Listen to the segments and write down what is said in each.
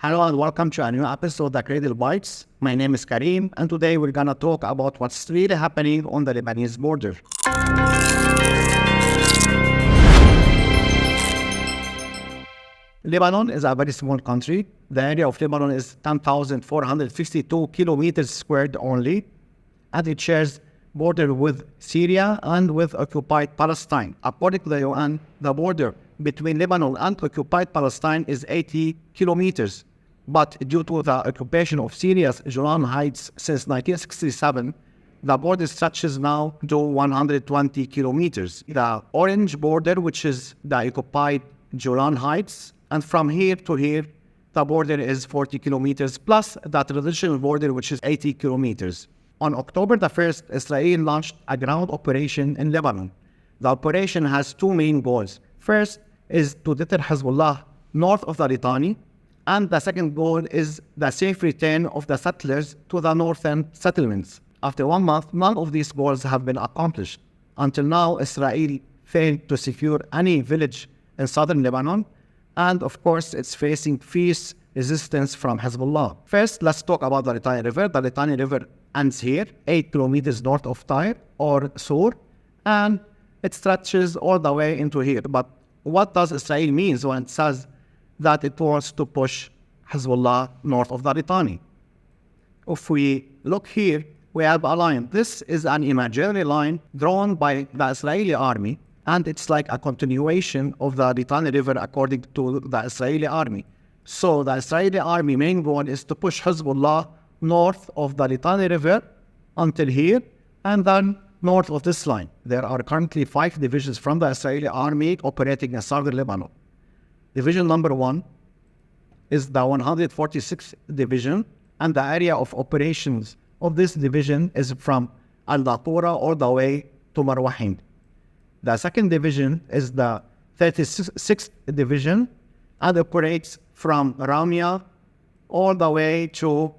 Hello and welcome to a new episode of the Cradle Bites. My name is Karim, and today we're gonna talk about what's really happening on the Lebanese border. Lebanon is a very small country. The area of Lebanon is 10,452 kilometers squared only, and it shares border with Syria and with occupied Palestine. According to the UN, the border between Lebanon and occupied Palestine is 80 kilometers. But due to the occupation of Syria's Golan Heights since 1967, the border stretches now to 120 kilometers. The orange border, which is the occupied Golan Heights, and from here to here, the border is 40 kilometers, plus the traditional border, which is 80 kilometers. On October the 1st, Israel launched a ground operation in Lebanon. The operation has two main goals. First is to deter Hezbollah north of the Litani, and the second goal is the safe return of the settlers to the northern settlements. After 1 month, none of these goals have been accomplished. Until now, Israel failed to secure any village in southern Lebanon, and of course, it's facing fierce resistance from Hezbollah. First, let's talk about the Litani River. The Litani River ends here, 8 kilometers north of Tyre or Sur, and it stretches all the way into here. But what does Israel mean when it says that it wants to push Hezbollah north of the Litani? If we look here, we have a line. This is an imaginary line drawn by the Israeli army, and it's like a continuation of the Litani River according to the Israeli army. So the Israeli army main goal is to push Hezbollah north of the Litani River until here, and then north of this line. There are currently 5 divisions from the Israeli army operating in southern Lebanon. Division number 1 is the 146th Division, and the area of operations of this division is from Al-Naqura all the way to Marwahin. The second division is the 36th Division and operates from Ramia all the way to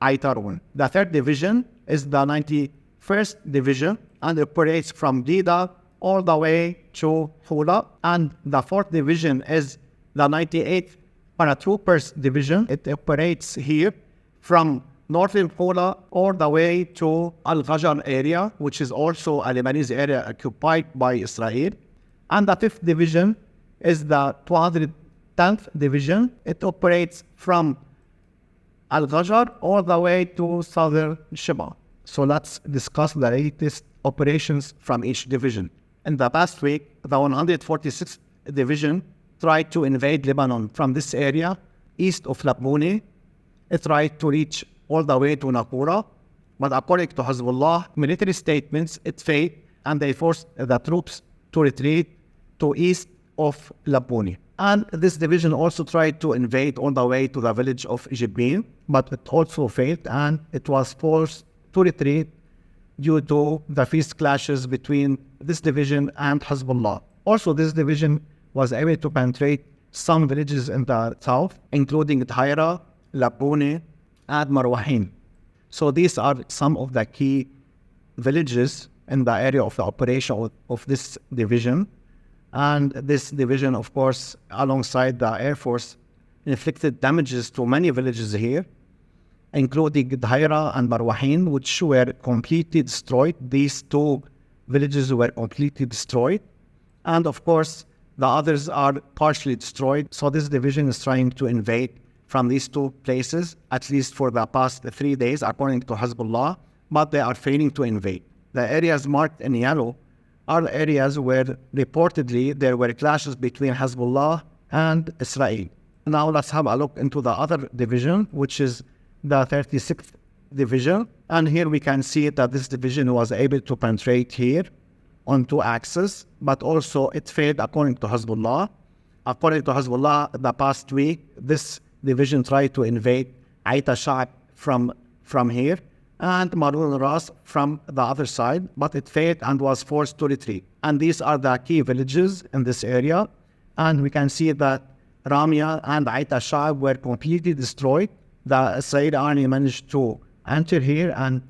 Aitarun. The third division is the 91st Division and operates from Dida all the way to Hula. And the fourth division is the 98th Paratroopers Division. It operates here from northern Hula all the way to Al-Ghajar area, which is also a Lebanese area occupied by Israel. And the fifth division is the 210th Division. It operates from Al-Ghajar all the way to southern Sheba. So let's discuss the latest operations from each division. In the past week, the 146th Division tried to invade Lebanon from this area, east of Labuni. It tried to reach all the way to Naqura, but according to Hezbollah military statements, it failed, and they forced the troops to retreat to east of Labuni. And this division also tried to invade all the way to the village of Jibin, but it also failed, and it was forced to retreat due to the fierce clashes between this division and Hezbollah. Also, this division was able to penetrate some villages in the south, including Thaira, Labuni, and Marwahin. So these are some of the key villages in the area of the operation of this division. And this division, of course, alongside the Air Force, inflicted damages to many villages here, including Thaira and Marwahin, which were completely destroyed. These two villages were completely destroyed. And of course, the others are partially destroyed. So this division is trying to invade from these two places, at least for the past 3 days, according to Hezbollah, but they are failing to invade. The areas marked in yellow are the areas where reportedly there were clashes between Hezbollah and Israel. Now let's have a look into the other division, which is the 36th Division. And here we can see that this division was able to penetrate here on 2 axes, but also it failed according to Hezbollah. According to Hezbollah, the past week, this division tried to invade Aita Sha'ab from here and Marun Ras from the other side, but it failed and was forced to retreat. And these are the key villages in this area. And we can see that Ramia and Aita Sha'ab were completely destroyed. The Israeli army managed to enter here and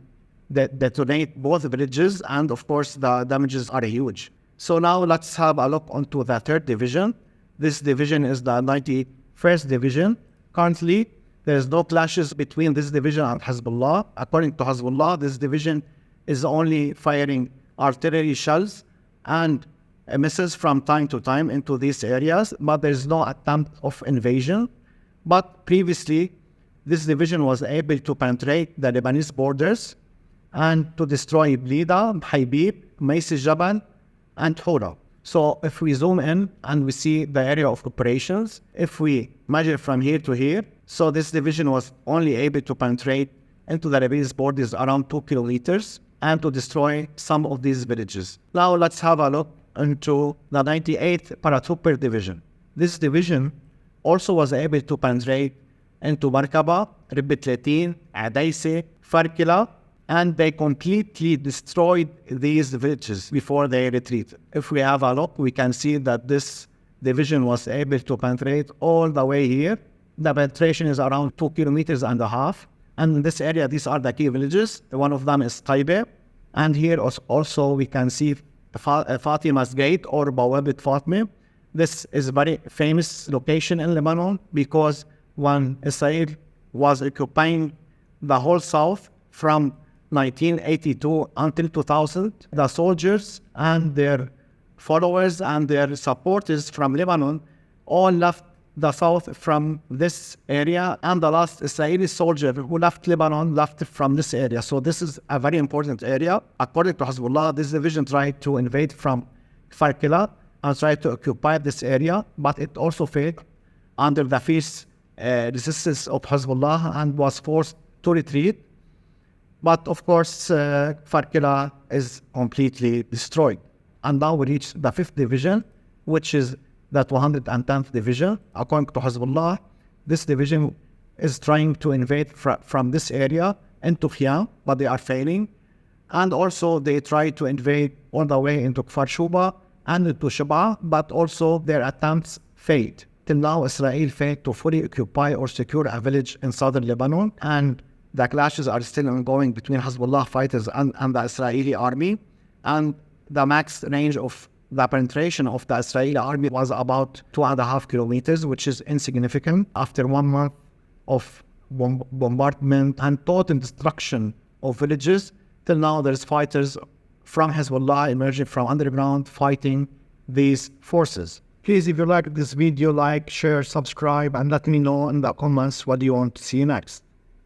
detonate both villages, and of course the damages are huge. So now let's have a look onto the third division. This division is the 91st Division, Currently, there is no clashes between this division and Hezbollah. According to Hezbollah, this division is only firing artillery shells and missiles from time to time into these areas, but there is no attempt of invasion. But previously, this division was able to penetrate the Lebanese borders and to destroy Blida, Haybib, Maisi Jabal, and Hura. So if we zoom in and we see the area of operations, if we measure from here to here, so this division was only able to penetrate into the Lebanese borders around 2 kilometers and to destroy some of these villages. Now let's have a look into the 98th Paratrooper Division. This division also was able to penetrate into Markaba, Ribitletin, Adaise, Farkila, and they completely destroyed these villages before they retreated. If we have a look, we can see that this division was able to penetrate all the way here. The penetration is around 2 kilometers and a half. And in this area, these are the key villages. One of them is Taibe. And here also we can see Fatima's Gate or Bawabit Fatme. This is a very famous location in Lebanon because when Israel was occupying the whole south from 1982 until 2000, the soldiers and their followers and their supporters from Lebanon all left the south from this area, and the last Israeli soldier who left Lebanon left from this area. So this is a very important area. According to Hezbollah, this division tried to invade from Farkila and tried to occupy this area, but it also failed under the fierce resistance of Hezbollah and was forced to retreat. But of course, Farkila is completely destroyed. And now we reach the 5th division, which is the 210th division. According to Hezbollah, this division is trying to invade from this area into Khiam, but they are failing. And also they try to invade all the way into Kfar Shuba and into Shaba, but also their attempts failed. Till now, Israel failed to fully occupy or secure a village in southern Lebanon, and the clashes are still ongoing between Hezbollah fighters and the Israeli army. And the max range of the penetration of the Israeli army was about 2.5 kilometers, which is insignificant. After 1 month of bombardment and total destruction of villages, till now there's fighters from Hezbollah emerging from underground fighting these forces. Please, if you like this video, like, share, subscribe, and let me know in the comments what you want to see next.